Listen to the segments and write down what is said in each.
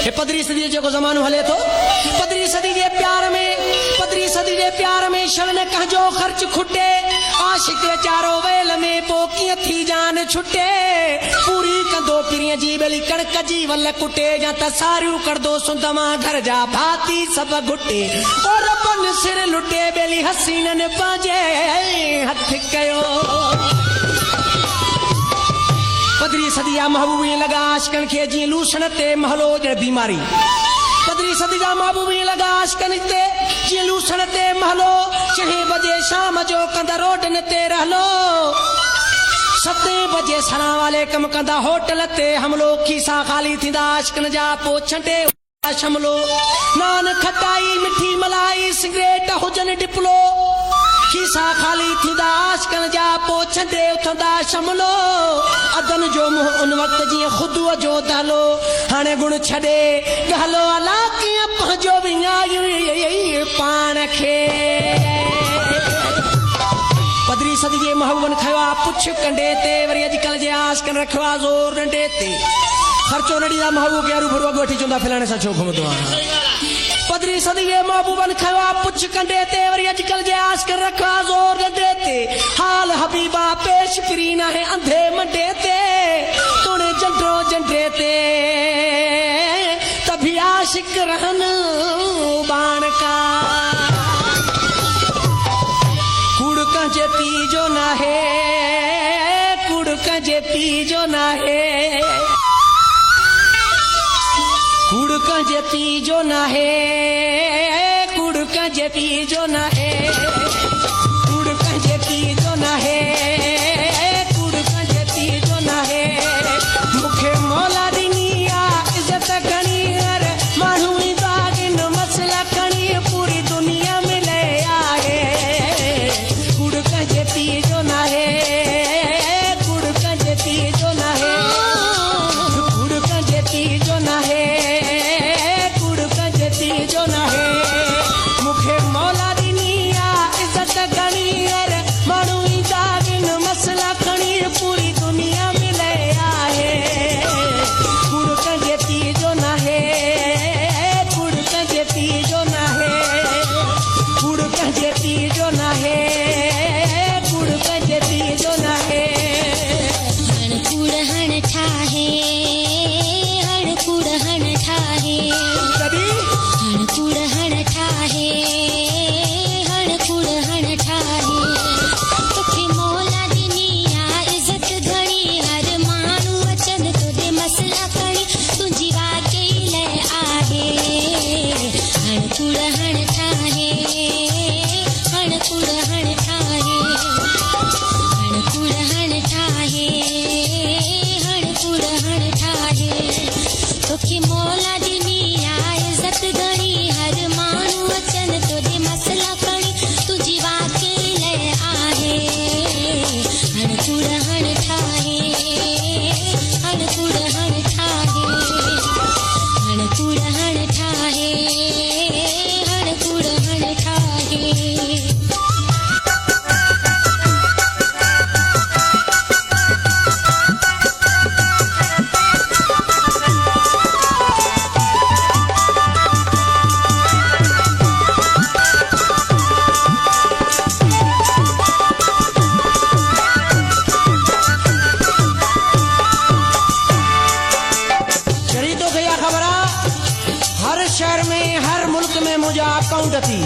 हे 15वीं सदी जो ज़मानो हले तो 15वीं सदी जे प्यार में शरण कहजो खर्च खुटे आशिक वेचारो वेल में पोकी थी जान छुटे पूरी कंदो पिरिय जी बेली कणक जी वल कुटे या त सारियूं करदो सुंदमा घर जा भाती सब घुटे और बन सिर लुटे बेली हसीनन पाजे हथ कयो 15वीं सदी जा महबूबी लगा आशिकन खे जी लूसण ते महलो जे बीमारी 15वीं सदी जा महबूबी लगा आशिकन ते जी लूसण ते महलो 6 बजे शाम जो कंदा रोडन ते रहलो 7 बजे सलाम वालेकुम कंदा होटल ते हमलो खीसा खाली थींदा आशिकन जा पोछंडे शमलो नान खटाई मिठी मलाई सिगरेट हुजन डिपलो खीसा खाली थींदा आशिकन जा पोछंडे उथंदा शमलो अदन जो मुंह उन वक्त जीअं खुदूअ जो दहलो हाणे गुण छॾे ॻाल्हो अला कीअं पंहिंजो विञायूं पाण खे 15वीं सदी जे महबूबन खयो आहे पुछ कंडे ते वरी अॼुकल्ह जे आशिकन रखियो आहे ज़ोर डंडे ते ख़र्चो न ॾींदा महबूब खे हरू भरू अॻु वठी चवंदा फिलाणे सां छो घुमंदो आहे 15वीं सदी जे महबूबन खयो आहे पुछ कंडे ते वरी अॼुकल्ह जे आशिकन रखियो आहे ज़ोर डंडे ते हाल हबीबा पेश फिरी नाहे अंधे मंडे ते तोड़े जंडो जंडे ते तभी आशिक रहन बाण का कुड़ कंजे पीजो नाहे कुड़ कंजे पीजो नाहे कुड़ कंजे पीजो नाहे कुड़ कंजे पीजो नाहे कुड़ कंजे पीजो नाहे कुड़ कंजे पीजो नाहे मुखे मौला ॾिनी आहे इज़त घणी हर माण्हू ईंदा इन मसला खणी पूरी दुनिया में ले आहे कुड़ कंजे पीजो नाहे कुड़ कंजे पीजो नाहे कुड़ कंजे पीजो नाहे जो ना है मुखे मौला ॾिनी आहे इज़त घणी हर माण्हू ईंदा इन मसला खणी पूरी दुनिया में ले आहे कुड़ कंजे पीजो नाहे कुड़ कंजे पीजो नाहे कुड़ कंजे पीजो नाहे कुड़ कंजे पीजो नाहे हण कुड़ हण ठाहे हण कुड़ हण ठाहे हण कुड़ हण ठाहे हण कुड़ हण ठाहे तोखे मौला ॾिनी आहे इज़त घणी हर माण्हू अचनि तोॾे मसला खणी तुंहिंजी वाकई लय आहे हण कुड़ हण ठाहे हण कुड़ हण ठाहे हण कुड़ हण ठाहे हण कुड़ हण ठाहे तोखे मौला ॾिनी आहे इज़त घणी हर माण्हू अचनि तोॾे मसला खणी तुंहिंजी वाकई लय आहे हण कुड़ हण ठाहे हण कुड़ हण ठाहे हण कुड़ हण ठाहे हण कुड़ हण ठाहे हर शहर में हर मुल्क में मुझा अकाउंट थी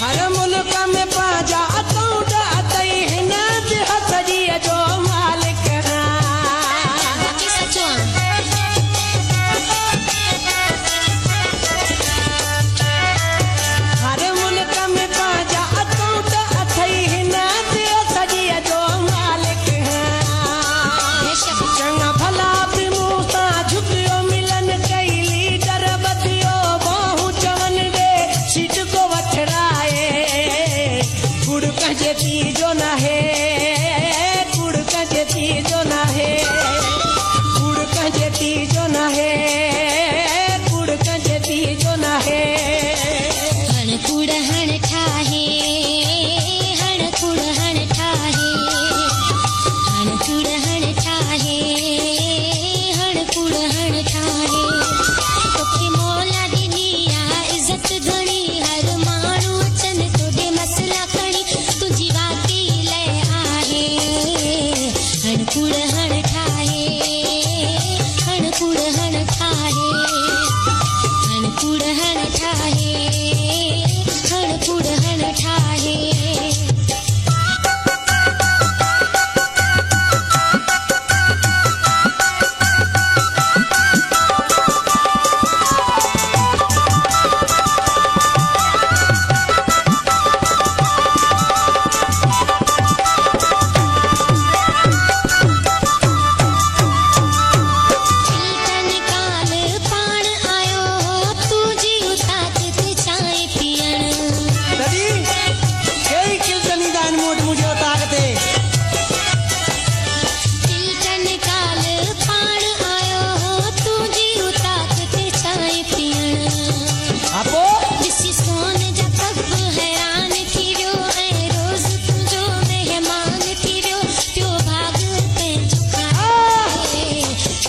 हर मुल्क में पंहिंजा अकाउंट अथई हिन सॼी जो मालिक हर मुल्क में पंहिंजा अकाउंट अथई हिन सॼी जो मालिक चङा भला बि मूं सां झुकियो मिलन कई लीडर बधियो बाहूं चवन ॾे सीट को वठराए कुड़ कंजे पीजो नाहे कुड़ कंजे पीजो नाहे कुड़ कंजे पीजो नाहे कुड़ कंजे पीजो नाहे हण कुड़ हण ठाहे हण कुड़ हण ठाहे हण कुड़ हण ठाहे हण कुड़ हण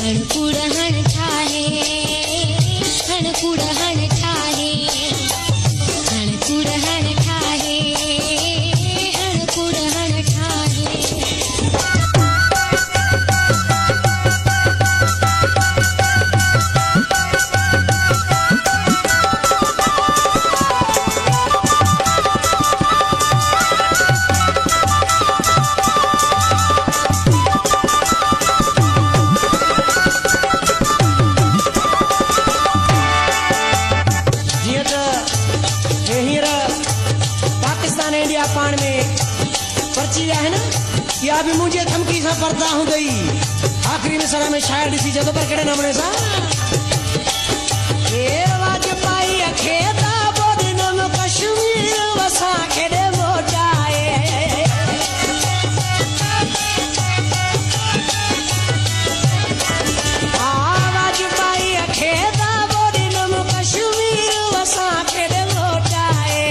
हणकुड़ हण ठाहे हणकुड़ हण ठाहे हणकुड़ हण ठाहे हणकुड़ हण ठाहे जीअं त हे हींअर पाकिस्तान इंडिया पाण में पर्ची आहे न इहा बि मुंहिंजे धमकी सां परदा हूंदई आख़िरी मिसर में शायर ॾिसी जॻो पर कहिड़े नमूने सां वाजपाई खे त बोॾिनम कश्मीर वसां केॾे मोटाए वाजपाई खे त बोॾिनम कश्मीर वसां केॾे मोटाए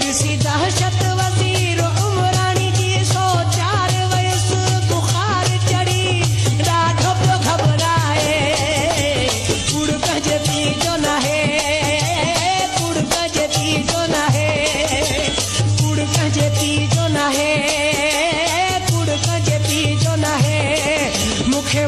ॾिसी दहशत वज़ीर उमराणी जी 104 वयसि बुखार चढ़ी ॾाढो पियो घबराए कूड़ कंहिंजे पीउ जो नाहे कूड़ कंहिंजे पीउ जो नाहे कूड़ कंहिंजे पीउ जो नाहे कूड़ कंहिंजे पीउ जो नाहे मूंखे